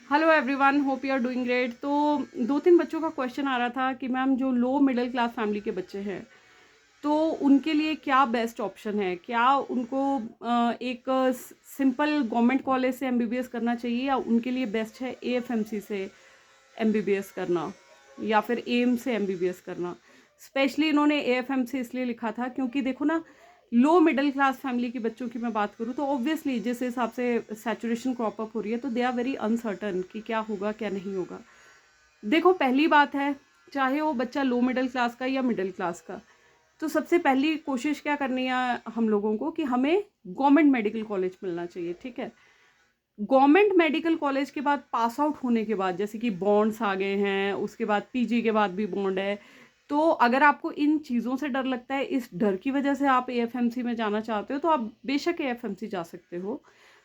Hello everyone, hope you are doing great. तो दो तीन बच्चों का क्वेश्चन आ रहा था कि मैम जो लो मिडिल क्लास फैमिली के बच्चे हैं तो उनके लिए क्या बेस्ट ऑप्शन है, क्या उनको एक सिंपल गवर्नमेंट कॉलेज से एमबीबीएस करना चाहिए या उनके लिए बेस्ट है एएफएमसी से एमबीबीएस करना या फिर एम से एमबीबीएस करना। स्पेशली इन्होंने एएफएमसी इसलिए लिखा था क्योंकि देखो ना, लो मिडिल क्लास फैमिली के बच्चों की मैं बात करूँ तो ऑब्वियसली जिस हिसाब से सैचुरेशन क्रॉप अप हो रही है तो दे आर वेरी अनसर्टन कि क्या होगा क्या नहीं होगा। देखो, पहली बात है, चाहे वो बच्चा लो मिडिल क्लास का या मिडिल क्लास का, तो सबसे पहली कोशिश क्या करनी है हम लोगों को कि हमें गवर्नमेंट मेडिकल कॉलेज मिलना चाहिए। ठीक है, गवर्नमेंट मेडिकल कॉलेज के बाद पास आउट होने के बाद जैसे कि बॉन्ड्स आ गए हैं, उसके बाद पीजी के बाद भी बॉन्ड है, तो अगर आपको इन चीज़ों से डर लगता है, इस डर की वजह से आप एएफएमसी में जाना चाहते हो तो आप बेशक एएफएमसी जा सकते हो।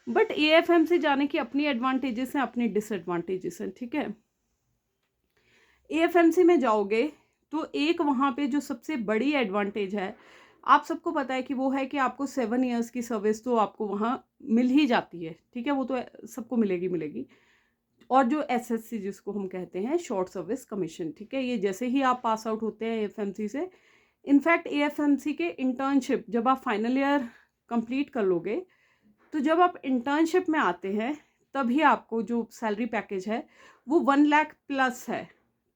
बट एएफएमसी जाने की अपनी एडवांटेजेस हैं, अपनी डिसएडवांटेजेस हैं। ठीक है, एएफएमसी में जाओगे तो एक वहाँ पे जो सबसे बड़ी एडवांटेज है, आप सबको पता है कि वो है कि आपको 7 ईयर्स की सर्विस तो आपको वहाँ मिल ही जाती है। ठीक है, वो तो सबको मिलेगी मिलेगी। और जो एसएससी जिसको हम कहते हैं, शॉर्ट सर्विस कमीशन, ठीक है, ये जैसे ही आप पास आउट होते हैं एएफएमसी से, इनफैक्ट एएफएमसी के इंटर्नशिप जब आप फाइनल ईयर कंप्लीट कर लोगे तो जब आप इंटर्नशिप में आते हैं तभी आपको जो सैलरी पैकेज है वो 1 लाख प्लस है।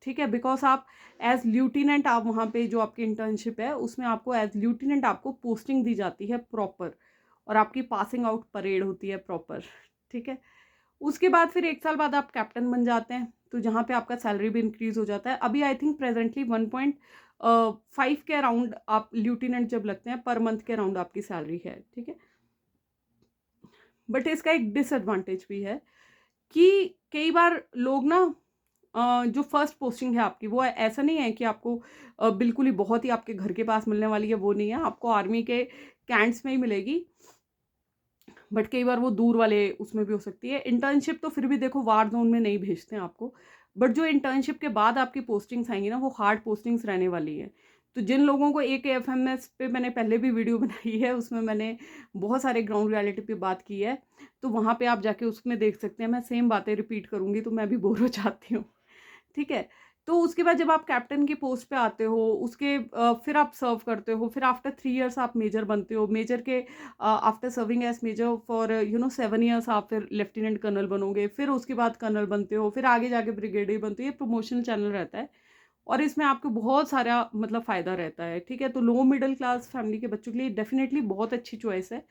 ठीक है, बिकॉज आप एज ल्यूटिनेंट, आप वहाँ पे जो आपकी इंटर्नशिप है उसमें आपको एज ल्यूटिनेंट आपको पोस्टिंग दी जाती है प्रॉपर, और आपकी पासिंग आउट परेड होती है प्रॉपर। ठीक है, उसके बाद फिर 1 साल बाद आप कैप्टन बन जाते हैं तो जहाँ पे आपका सैलरी भी इंक्रीज हो जाता है। अभी आई थिंक प्रेजेंटली 1.5 के अराउंड आप ल्यूटिनेंट जब लगते हैं पर मंथ के अराउंड आपकी सैलरी है। ठीक है, बट इसका एक डिसएडवांटेज भी है कि कई बार लोग ना, जो फर्स्ट पोस्टिंग है आपकी वो ऐसा नहीं है कि आपको बिल्कुल ही बहुत ही आपके घर के पास मिलने वाली है, वो नहीं है, आपको आर्मी के कैंट्स में ही मिलेगी। बट कई बार वो दूर वाले उसमें भी हो सकती है। इंटर्नशिप तो फिर भी देखो वार जोन में नहीं भेजते हैं आपको, बट जो इंटर्नशिप के बाद आपकी पोस्टिंग्स आएंगी ना वो हार्ड पोस्टिंग्स रहने वाली है। तो जिन लोगों को एक एएफएमएस पे मैंने पहले भी वीडियो बनाई है, उसमें मैंने बहुत सारे ग्राउंड रियलिटी पे बात की है, तो वहाँ पे आप जाके उसमें देख सकते हैं। मैं सेम बातें रिपीट करूँगी तो मैं भी बोर हो जाती हूँ। ठीक है, तो उसके बाद जब आप कैप्टन की पोस्ट पे आते हो, उसके फिर आप सर्व करते हो, फिर आफ्टर 3 ईयर्स आप मेजर बनते हो। मेजर के after serving as major for 7 years आप फिर लेफ्टिनेंट कर्नल बनोगे, फिर उसके बाद कर्नल बनते हो, फिर आगे जाके ब्रिगेडियर बनते हो। ये प्रमोशन चैनल रहता है और इसमें आपको बहुत सारा मतलब फ़ायदा रहता है। ठीक है, तो लो मिडिल क्लास फैमिली के बच्चों के लिए डेफिनेटली बहुत अच्छी चॉइस है।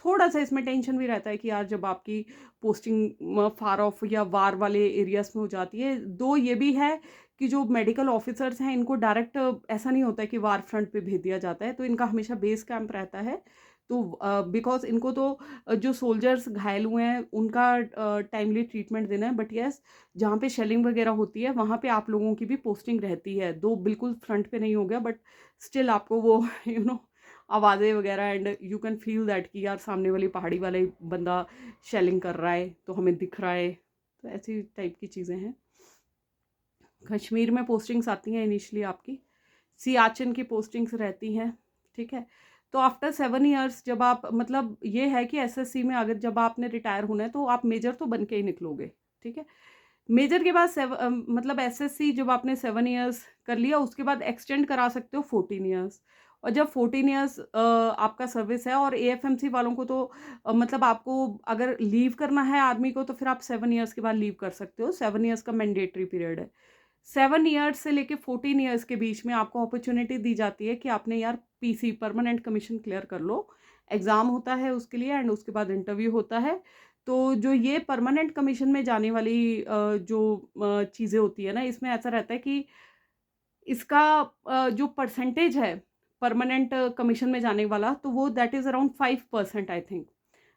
थोड़ा सा इसमें टेंशन भी रहता है कि यार जब आपकी पोस्टिंग फार ऑफ या वार वाले एरियाज में हो जाती है, दो ये भी है कि जो मेडिकल ऑफिसर्स हैं इनको डायरेक्ट ऐसा नहीं होता है कि वार फ्रंट पे भेज दिया जाता है, तो इनका हमेशा बेस कैंप रहता है। तो बिकॉज इनको तो जो सोल्जर्स घायल हुए हैं उनका टाइमली ट्रीटमेंट देना है, बट यस जहाँ पे शेलिंग वगैरह होती है वहाँ पे आप लोगों की भी पोस्टिंग रहती है, दो बिल्कुल फ्रंट पे नहीं हो गया बट स्टिल आपको वो आवाज़ें वगैरह and you can feel that कि यार सामने वाली पहाड़ी वाले बंदा शेलिंग कर रहा है तो हमें दिख रहा है। तो ऐसी टाइप की चीज़ें हैं। कश्मीर में पोस्टिंग्स आती हैं इनिशियली आपकी, सियाचिन की पोस्टिंग्स रहती हैं। ठीक है, तो आफ्टर 7 ईयर्स जब आप, मतलब ये है कि एसएससी में अगर जब आपने रिटायर होना है तो आप मेजर तो बन के ही निकलोगे। ठीक है, मेजर के बाद मतलब एसएससी जब आपने 7 ईयर्स कर लिया उसके बाद एक्सटेंड करा सकते हो 14 ईयर्स। और जब 14 ईयर्स आपका सर्विस है, और एएफएमसी वालों को तो मतलब आपको अगर लीव करना है आर्मी को तो फिर आप 7 ईयर्स के बाद लीव कर सकते हो। 7 ईयर्स का मैंडेटरी पीरियड है। 7 ईयर्स से लेके 14 ईयर्स के बीच में आपको अपॉर्चुनिटी दी जाती है कि आपने यार पीसी परमानेंट कमीशन क्लियर कर लो। एग्ज़ाम होता है उसके लिए एंड उसके बाद इंटरव्यू होता है। तो जो ये परमानेंट कमीशन में जाने वाली जो चीज़ें होती है ना, इसमें ऐसा रहता है कि इसका जो परसेंटेज है परमानेंट कमीशन में जाने वाला, तो वो that is around 5% I think,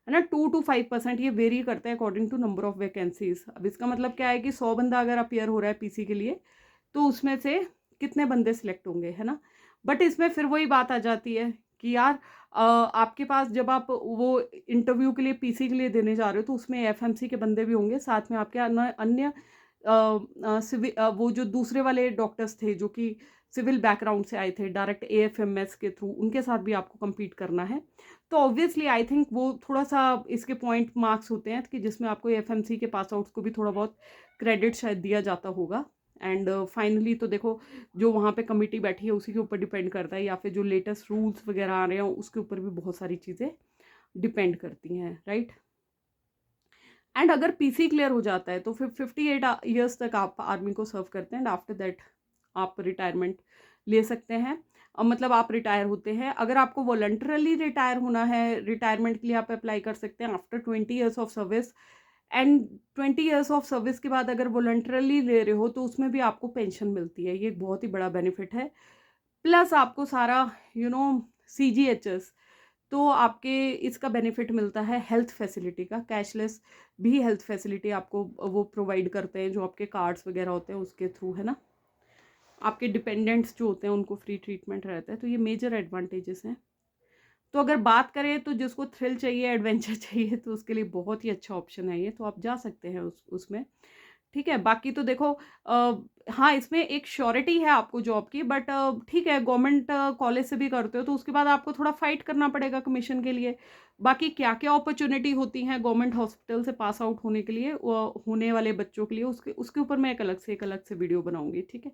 है ना। 2 to 5% ये वेरी करता है according to number of vacancies. अब इसका मतलब क्या है कि 100 बंदा अगर अपियर हो रहा है पीसी के लिए तो उसमें से कितने बंदे सिलेक्ट होंगे, है ना। बट इसमें फिर वही बात आ जाती है कि यार आपके पास जब आप वो इंटरव्यू के लिए पीसी के लिए देने जा रहे हो तो उसमें एफएमसी के बंदे भी होंगे, साथ में आपके अन्य अन्य वो जो दूसरे वाले डॉक्टर्स थे जो कि सिविल बैकग्राउंड से आए थे, डायरेक्ट एएफएमएस के थ्रू, उनके साथ भी आपको कम्पीट करना है। तो ऑब्वियसली आई थिंक वो थोड़ा सा इसके पॉइंट मार्क्स होते हैं कि जिसमें आपको एएफएमसी के पास आउट्स को भी थोड़ा बहुत क्रेडिट शायद दिया जाता होगा। एंड फाइनली तो देखो जो वहाँ पे कमिटी बैठी है उसी के ऊपर डिपेंड करता है, या फिर जो लेटेस्ट रूल्स वगैरह आ रहे हैं उसके ऊपर भी बहुत सारी चीज़ें डिपेंड करती हैं, राइट। एंड अगर पीसी क्लियर हो जाता है तो फिर 58 ईयर्स तक आप आर्मी को सर्व करते हैं एंड आफ्टर दैट आप रिटायरमेंट ले सकते हैं। मतलब आप रिटायर होते हैं। अगर आपको वॉलंटरली रिटायर होना है, रिटायरमेंट के लिए आप अप्लाई कर सकते हैं after 20 years of service. And 20 years of service के बाद अगर वॉलंटरली ले रहे हो तो उसमें भी आपको पेंशन मिलती है, ये एक बहुत ही बड़ा बेनिफिट है। प्लस आपको सारा सीजीएचएस, तो आपके इसका बेनिफिट मिलता है हेल्थ फैसिलिटी का, कैशलेस भी हेल्थ फैसिलिटी आपको वो प्रोवाइड करते हैं, जो आपके कार्ड्स वगैरह होते हैं उसके थ्रू, है ना। आपके डिपेंडेंट्स जो होते हैं उनको फ्री ट्रीटमेंट रहता है, तो ये मेजर एडवांटेजेस हैं। तो अगर बात करें तो जिसको थ्रिल चाहिए, एडवेंचर चाहिए, तो उसके लिए बहुत ही अच्छा ऑप्शन है ये, तो आप जा सकते हैं उसमें। ठीक है, बाकी तो देखो हाँ, इसमें एक श्योरिटी है आपको जॉब की, बट ठीक है, गवर्नमेंट कॉलेज से भी करते हो तो उसके बाद आपको थोड़ा फाइट करना पड़ेगा कमीशन के लिए। बाकी क्या क्या अपॉर्चुनिटी होती हैं गवर्नमेंट हॉस्पिटल से पास आउट होने के लिए, होने वाले बच्चों के लिए, उसके उसके ऊपर मैं एक अलग से वीडियो बनाऊंगी, ठीक है।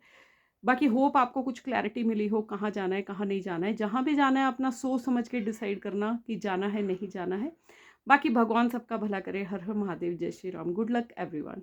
बाकी होप आपको कुछ क्लैरिटी मिली हो, कहाँ जाना है कहाँ नहीं जाना है। जहाँ भी जाना है अपना सोच समझ के डिसाइड करना कि जाना है नहीं जाना है। बाकी भगवान सबका भला करे। हर हर महादेव, जय Shri Ram. Good luck everyone.